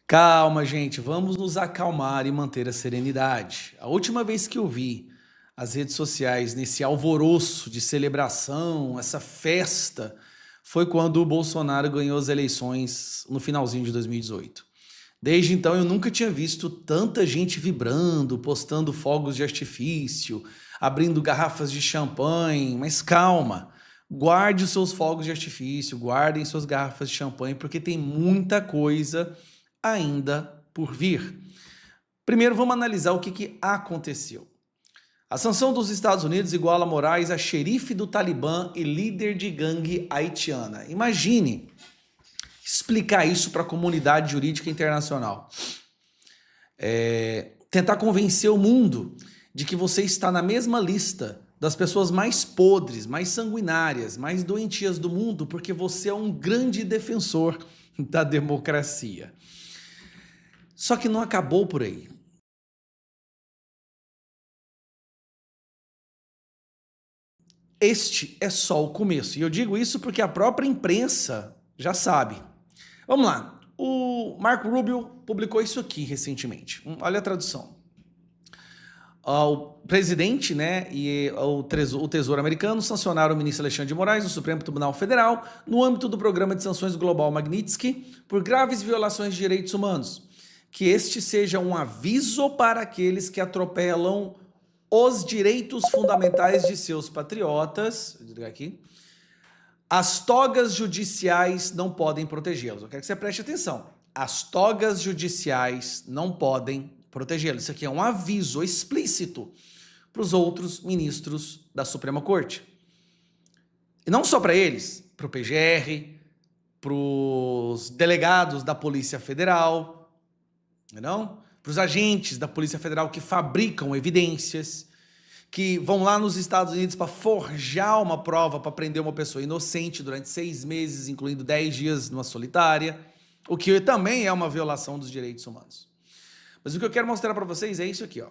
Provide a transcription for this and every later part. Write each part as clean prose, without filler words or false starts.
Calma, gente, vamos nos acalmar e manter a serenidade. A última vez que eu vi as redes sociais nesse alvoroço de celebração, essa festa, foi quando o Bolsonaro ganhou as eleições no finalzinho de 2018. Desde então eu nunca tinha visto tanta gente vibrando, postando fogos de artifício, abrindo garrafas de champanhe, mas calma. Guarde os seus fogos de artifício, guardem suas garrafas de champanhe, porque tem muita coisa ainda por vir. Primeiro, vamos analisar o que aconteceu. A sanção dos Estados Unidos iguala Moraes a xerife do Talibã e líder de gangue haitiana. Imagine explicar isso para a comunidade jurídica internacional. Tentar convencer o mundo de que você está na mesma lista das pessoas mais podres, mais sanguinárias, mais doentias do mundo, porque você é um grande defensor da democracia. Só que não acabou por aí. Este é só o começo. E eu digo isso porque a própria imprensa já sabe. Vamos lá. O Marco Rubio publicou isso aqui recentemente. Olha a tradução. O presidente, e o Tesouro americano sancionaram o ministro Alexandre de Moraes no Supremo Tribunal Federal no âmbito do programa de sanções global Magnitsky por graves violações de direitos humanos. Que este seja um aviso para aqueles que atropelam os direitos fundamentais de seus patriotas. Vou desligar aqui. As togas judiciais não podem protegê-los. Eu quero que você preste atenção. As togas judiciais não podem protegê-los. Isso aqui é um aviso explícito para os outros ministros da Suprema Corte. E não só para eles, para o PGR, para os delegados da Polícia Federal, não? Para os agentes da Polícia Federal que fabricam evidências, que vão lá nos Estados Unidos para forjar uma prova para prender uma pessoa inocente durante 6 meses, incluindo 10 dias numa solitária, o que também é uma violação dos direitos humanos. Mas o que eu quero mostrar para vocês é isso aqui, ó.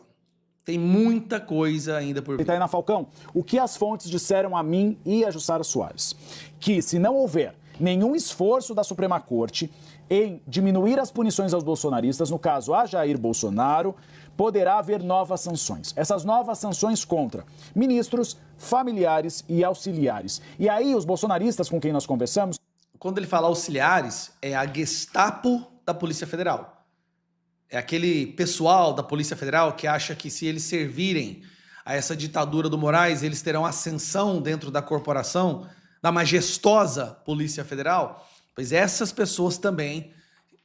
Tem muita coisa ainda por vir. Itaína Falcão, o que as fontes disseram a mim e a Jussara Soares? Que se não houver nenhum esforço da Suprema Corte em diminuir as punições aos bolsonaristas, no caso a Jair Bolsonaro, poderá haver novas sanções. Essas novas sanções contra ministros, familiares e auxiliares. E aí os bolsonaristas com quem nós conversamos... Quando ele fala auxiliares, é a Gestapo da Polícia Federal. É aquele pessoal da Polícia Federal que acha que se eles servirem a essa ditadura do Moraes, eles terão ascensão dentro da corporação, da majestosa Polícia Federal. Pois essas pessoas também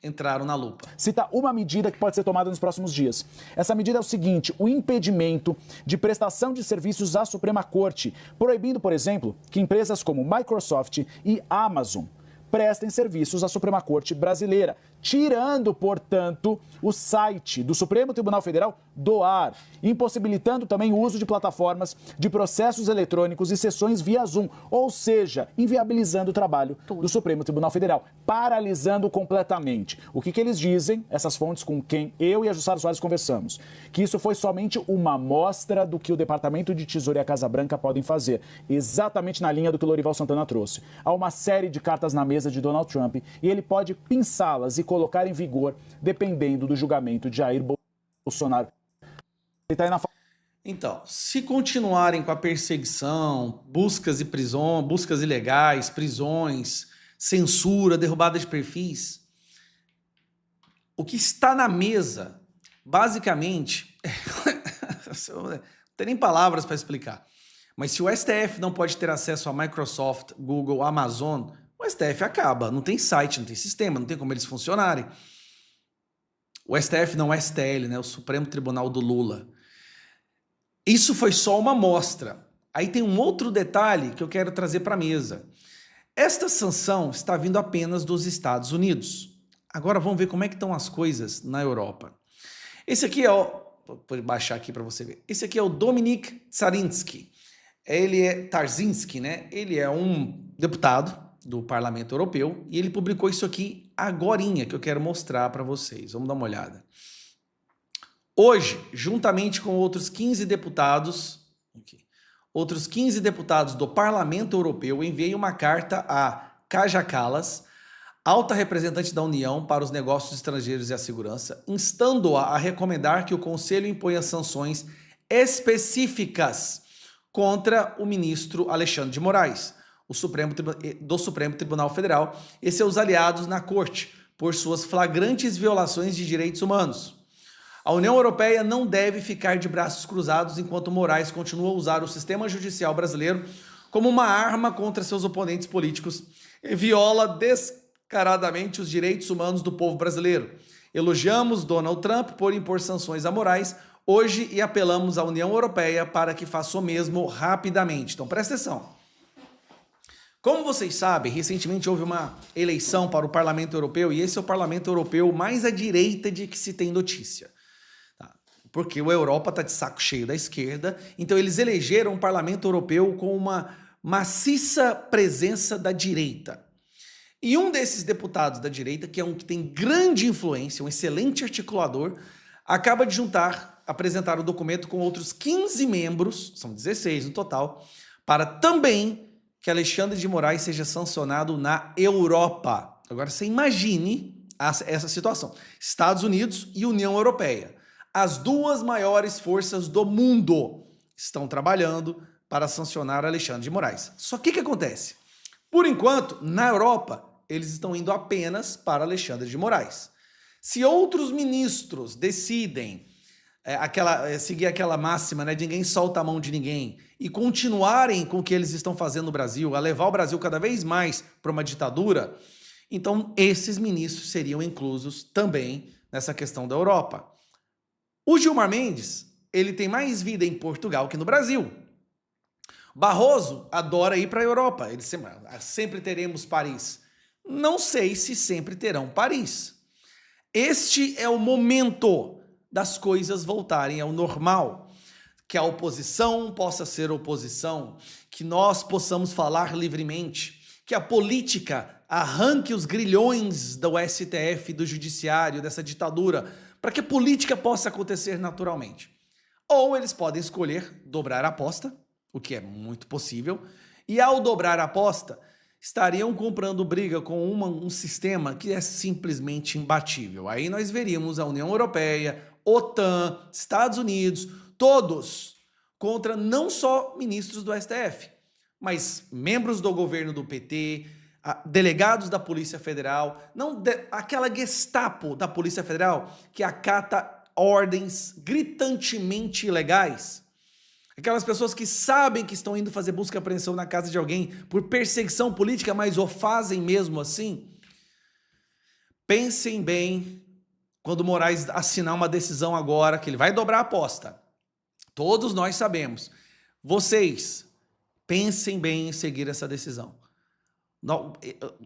entraram na lupa. Cita uma medida que pode ser tomada nos próximos dias. Essa medida é o seguinte: o impedimento de prestação de serviços à Suprema Corte, proibindo, por exemplo, que empresas como Microsoft e Amazon prestem serviços à Suprema Corte brasileira, tirando, portanto, o site do Supremo Tribunal Federal do ar, impossibilitando também o uso de plataformas de processos eletrônicos e sessões via Zoom, ou seja, inviabilizando o trabalho do Supremo Tribunal Federal, paralisando completamente. O que eles dizem, essas fontes com quem eu e a Jussara Soares conversamos? Que isso foi somente uma amostra do que o Departamento de Tesouro e a Casa Branca podem fazer, exatamente na linha do que o Lorival Santana trouxe. Há uma série de cartas na mesa de Donald Trump e ele pode pinçá-las e colocar em vigor dependendo do julgamento de Jair Bolsonaro. Então, se continuarem com a perseguição, buscas e prisões, buscas ilegais, prisões, censura, derrubada de perfis, o que está na mesa, basicamente, não tem nem palavras para explicar, mas se o STF não pode ter acesso a Microsoft, Google, Amazon, o STF acaba, não tem site, não tem sistema, não tem como eles funcionarem. O STF não é o STL, né? O Supremo Tribunal do Lula. Isso foi só uma amostra. Aí tem um outro detalhe que eu quero trazer para a mesa. Esta sanção está vindo apenas dos Estados Unidos. Agora vamos ver como é que estão as coisas na Europa. Esse aqui é o... Vou baixar aqui para você ver. Esse aqui é o Dominik Tarzyński. Ele é Tarzyński, né? Ele é um deputado do Parlamento Europeu e ele publicou isso aqui agorinha, que eu quero mostrar para vocês. Vamos dar uma olhada. Hoje, juntamente com outros 15 deputados do Parlamento Europeu, enviei uma carta a Kaja Kallas, alta representante da União para os Negócios Estrangeiros e a Segurança, instando-a a recomendar que o Conselho imponha sanções específicas contra o ministro Alexandre de Moraes, do Supremo Tribunal Federal, e seus aliados na Corte, por suas flagrantes violações de direitos humanos. A União Europeia não deve ficar de braços cruzados enquanto Moraes continua a usar o sistema judicial brasileiro como uma arma contra seus oponentes políticos e viola descaradamente os direitos humanos do povo brasileiro. Elogiamos Donald Trump por impor sanções a Moraes hoje e apelamos à União Europeia para que faça o mesmo rapidamente. Então presta atenção. Como vocês sabem, recentemente houve uma eleição para o Parlamento Europeu e esse é o Parlamento Europeu mais à direita de que se tem notícia. Porque a Europa está de saco cheio da esquerda, então eles elegeram um Parlamento Europeu com uma maciça presença da direita. E um desses deputados da direita, que é um que tem grande influência, um excelente articulador, acaba de apresentar o documento com outros 15 membros, são 16 no total, para também que Alexandre de Moraes seja sancionado na Europa. Agora você imagine essa situação. Estados Unidos e União Europeia. As duas maiores forças do mundo estão trabalhando para sancionar Alexandre de Moraes. Só que o que acontece? Por enquanto, na Europa, eles estão indo apenas para Alexandre de Moraes. Se outros ministros decidem seguir aquela máxima, né, de ninguém solta a mão de ninguém, e continuarem com o que eles estão fazendo no Brasil, a levar o Brasil cada vez mais para uma ditadura, então esses ministros seriam inclusos também nessa questão da Europa. O Gilmar Mendes, ele tem mais vida em Portugal que no Brasil. Barroso adora ir para a Europa. Ele sempre teremos Paris. Não sei se sempre terão Paris. Este é o momento das coisas voltarem ao normal. Que a oposição possa ser oposição, que nós possamos falar livremente, que a política arranque os grilhões do STF, do judiciário, dessa ditadura, para que a política possa acontecer naturalmente. Ou eles podem escolher dobrar a aposta, o que é muito possível, e ao dobrar a aposta, estariam comprando briga com um sistema que é simplesmente imbatível. Aí nós veríamos a União Europeia, OTAN, Estados Unidos, todos contra não só ministros do STF, mas membros do governo do PT, delegados da Polícia Federal, aquela Gestapo da Polícia Federal que acata ordens gritantemente ilegais. Aquelas pessoas que sabem que estão indo fazer busca e apreensão na casa de alguém por perseguição política, mas o fazem mesmo assim. Pensem bem quando Moraes assinar uma decisão agora, que ele vai dobrar a aposta. Todos nós sabemos. Vocês, pensem bem em seguir essa decisão.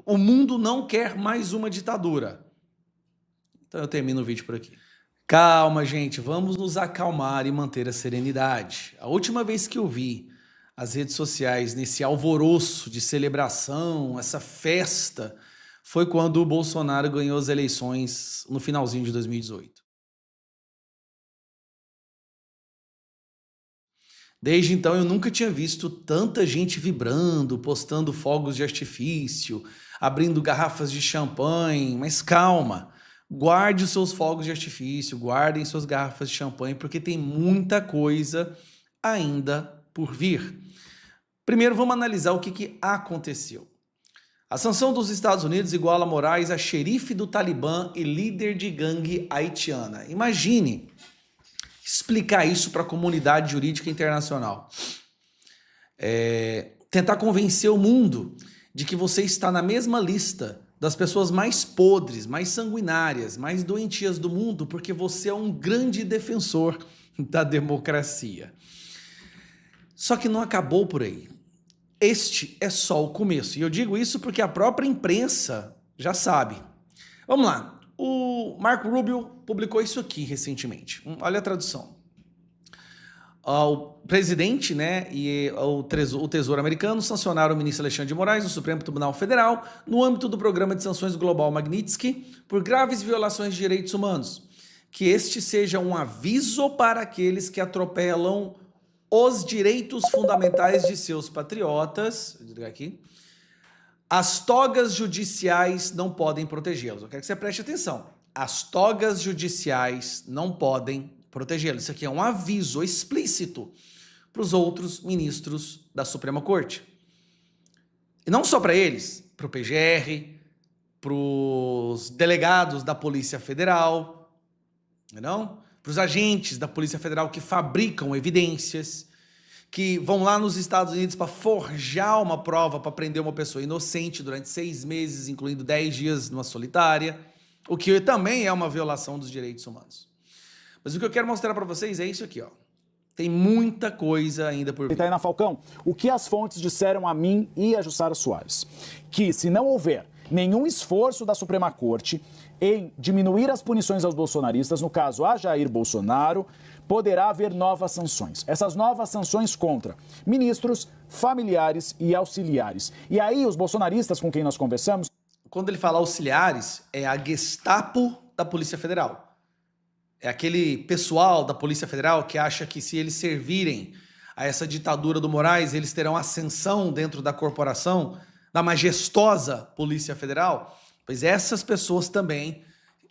O mundo não quer mais uma ditadura. Então eu termino o vídeo por aqui. Calma, gente, vamos nos acalmar e manter a serenidade. A última vez que eu vi as redes sociais nesse alvoroço de celebração, essa festa, foi quando o Bolsonaro ganhou as eleições no finalzinho de 2018. Desde então eu nunca tinha visto tanta gente vibrando, postando fogos de artifício, abrindo garrafas de champanhe, mas calma. Guarde os seus fogos de artifício, guardem suas garrafas de champanhe, porque tem muita coisa ainda por vir. Primeiro, vamos analisar o que aconteceu. A sanção dos Estados Unidos iguala Moraes a xerife do Talibã e líder de gangue haitiana. Imagine explicar isso para a comunidade jurídica internacional. Tentar convencer o mundo de que você está na mesma lista das pessoas mais podres, mais sanguinárias, mais doentias do mundo, porque você é um grande defensor da democracia. Só que não acabou por aí. Este é só o começo. E eu digo isso porque a própria imprensa já sabe. Vamos lá. O Marco Rubio publicou isso aqui recentemente. Olha a tradução. O presidente, né, e o Tesouro americano sancionaram o ministro Alexandre de Moraes no Supremo Tribunal Federal no âmbito do programa de sanções global Magnitsky por graves violações de direitos humanos. Que este seja um aviso para aqueles que atropelam os direitos fundamentais de seus patriotas, vou dizer aqui, As togas judiciais não podem protegê-los. Eu quero que você preste atenção. As togas judiciais não podem protegê-los. Isso aqui é um aviso explícito para os outros ministros da Suprema Corte. E não só para eles, para o PGR, para os delegados da Polícia Federal, não? Para os agentes da Polícia Federal que fabricam evidências, que vão lá nos Estados Unidos para forjar uma prova para prender uma pessoa inocente durante 6 meses, incluindo 10 dias numa solitária, o que também é uma violação dos direitos humanos. Mas o que eu quero mostrar para vocês é isso aqui, ó. Tem muita coisa ainda por vir. Itaína Falcão, o que as fontes disseram a mim e a Jussara Soares? Que se não houver nenhum esforço da Suprema Corte em diminuir as punições aos bolsonaristas, no caso a Jair Bolsonaro, poderá haver novas sanções. Essas novas sanções contra ministros, familiares e auxiliares. E aí os bolsonaristas com quem nós conversamos... Quando ele fala auxiliares, é a Gestapo da Polícia Federal. É aquele pessoal da Polícia Federal que acha que se eles servirem a essa ditadura do Moraes, eles terão ascensão dentro da corporação, da majestosa Polícia Federal. Pois essas pessoas também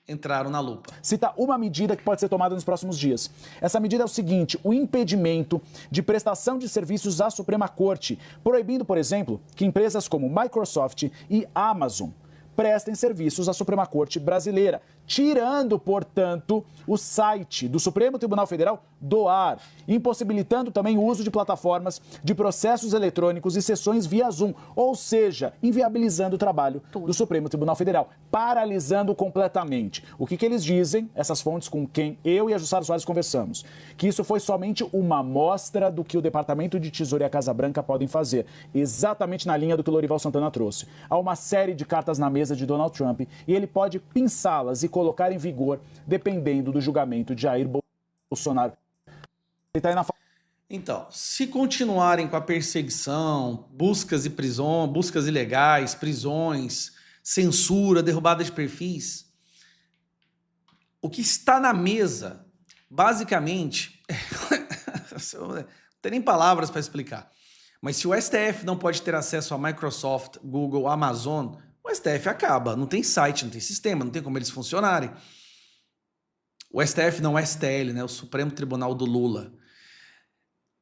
entraram na lupa. Cita uma medida que pode ser tomada nos próximos dias. Essa medida é o seguinte: o impedimento de prestação de serviços à Suprema Corte, proibindo, por exemplo, que empresas como Microsoft e Amazon prestem serviços à Suprema Corte brasileira, tirando, portanto, o site do Supremo Tribunal Federal do ar, impossibilitando também o uso de plataformas de processos eletrônicos e sessões via Zoom, ou seja, inviabilizando o trabalho do Supremo Tribunal Federal, paralisando completamente. O que eles dizem, essas fontes com quem eu e a Jussara Soares conversamos? Que isso foi somente uma amostra do que o Departamento de Tesouro e a Casa Branca podem fazer, exatamente na linha do que o Lorival Santana trouxe. Há uma série de cartas na mesa de Donald Trump e ele pode pinçá-las e colocar em vigor dependendo do julgamento de Jair Bolsonaro. Então, se continuarem com a perseguição, buscas e prisões, buscas ilegais, prisões, censura, derrubada de perfis, o que está na mesa, basicamente, não tem nem palavras para explicar, mas se o STF não pode ter acesso a Microsoft, Google, Amazon, o STF acaba, não tem site, não tem sistema, não tem como eles funcionarem. O STF não é STL, né? O Supremo Tribunal do Lula.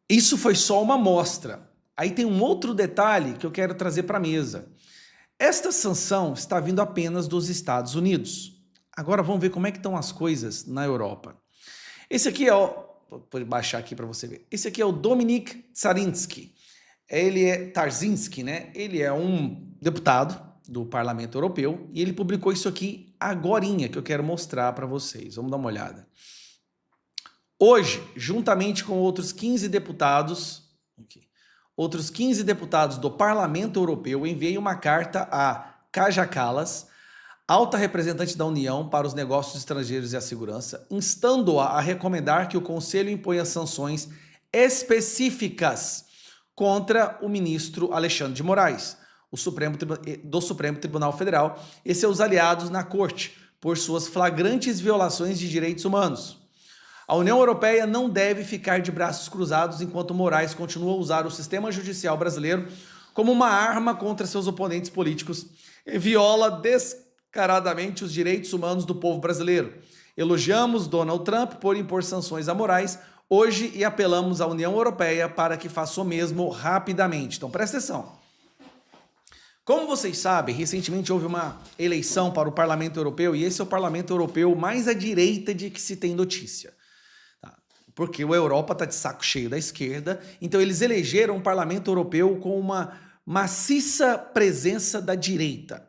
Isso foi só uma amostra. Aí tem um outro detalhe que eu quero trazer para a mesa. Esta sanção está vindo apenas dos Estados Unidos. Agora vamos ver como é que estão as coisas na Europa. Esse aqui é o... Vou baixar aqui para você ver. Esse aqui é o Dominik Tarzyński. Ele é Tarzyński, né? Ele é um deputado do Parlamento Europeu e ele publicou isso aqui agorinha, que eu quero mostrar para vocês. Vamos dar uma olhada. Hoje, juntamente com outros 15 deputados do Parlamento Europeu, enviei uma carta a Kaja Kallas, alta representante da União para os Negócios Estrangeiros e a Segurança, instando-a a recomendar que o Conselho imponha sanções específicas contra o ministro Alexandre de Moraes, do Supremo Tribunal Federal, e seus aliados na Corte, por suas flagrantes violações de direitos humanos. A União Europeia não deve ficar de braços cruzados enquanto Moraes continua a usar o sistema judicial brasileiro como uma arma contra seus oponentes políticos e viola descaradamente os direitos humanos do povo brasileiro. Elogiamos Donald Trump por impor sanções a Moraes hoje e apelamos à União Europeia para que faça o mesmo rapidamente. Então presta atenção. Como vocês sabem, recentemente houve uma eleição para o Parlamento Europeu e esse é o Parlamento Europeu mais à direita de que se tem notícia. Tá? Porque a Europa está de saco cheio da esquerda, então eles elegeram um Parlamento Europeu com uma maciça presença da direita.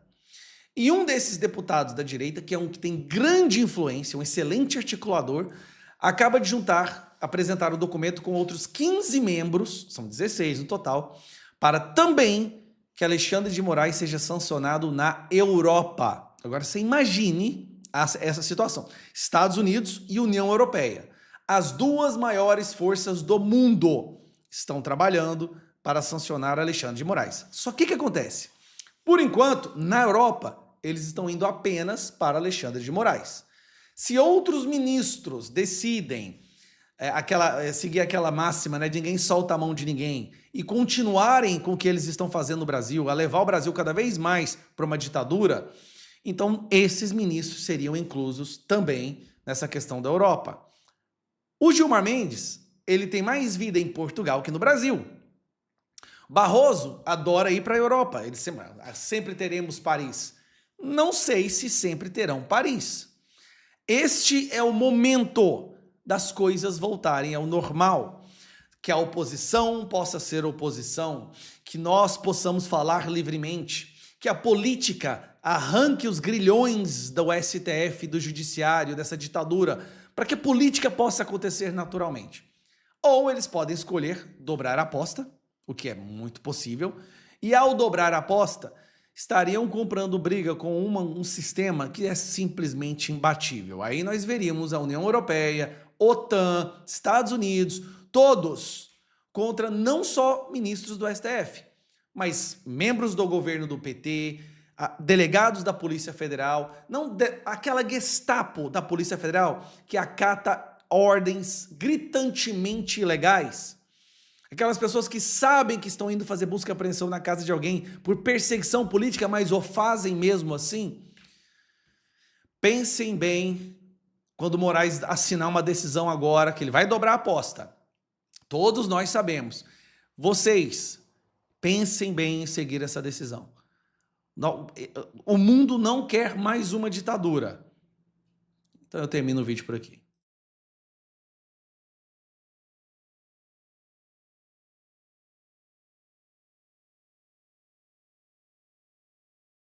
E um desses deputados da direita, que é um que tem grande influência, um excelente articulador, acaba de apresentar o documento com outros 15 membros, são 16 no total, para também que Alexandre de Moraes seja sancionado na Europa. Agora você imagine essa situação. Estados Unidos e União Europeia. As duas maiores forças do mundo estão trabalhando para sancionar Alexandre de Moraes. Só que o que acontece? Por enquanto, na Europa, eles estão indo apenas para Alexandre de Moraes. Se outros ministros decidem seguir aquela máxima, né, de ninguém solta a mão de ninguém, e continuarem com o que eles estão fazendo no Brasil, a levar o Brasil cada vez mais para uma ditadura, então esses ministros seriam inclusos também nessa questão da Europa. O Gilmar Mendes, ele tem mais vida em Portugal que no Brasil. Barroso adora ir para a Europa, ele sempre teremos Paris. Não sei se sempre terão Paris. Este é o momento das coisas voltarem ao normal, que a oposição possa ser oposição, que nós possamos falar livremente, que a política arranque os grilhões do STF, do judiciário, dessa ditadura, para que a política possa acontecer naturalmente. Ou eles podem escolher dobrar a aposta, o que é muito possível, e ao dobrar a aposta, estariam comprando briga com um sistema que é simplesmente imbatível. Aí nós veríamos a União Europeia, OTAN, Estados Unidos, todos contra não só ministros do STF, mas membros do governo do PT, delegados da Polícia Federal, aquela Gestapo da Polícia Federal que acata ordens gritantemente ilegais. Aquelas pessoas que sabem que estão indo fazer busca e apreensão na casa de alguém por perseguição política, mas o fazem mesmo assim. Pensem bem quando Moraes assinar uma decisão agora, que ele vai dobrar a aposta. Todos nós sabemos. Vocês, pensem bem em seguir essa decisão. O mundo não quer mais uma ditadura. Então eu termino o vídeo por aqui.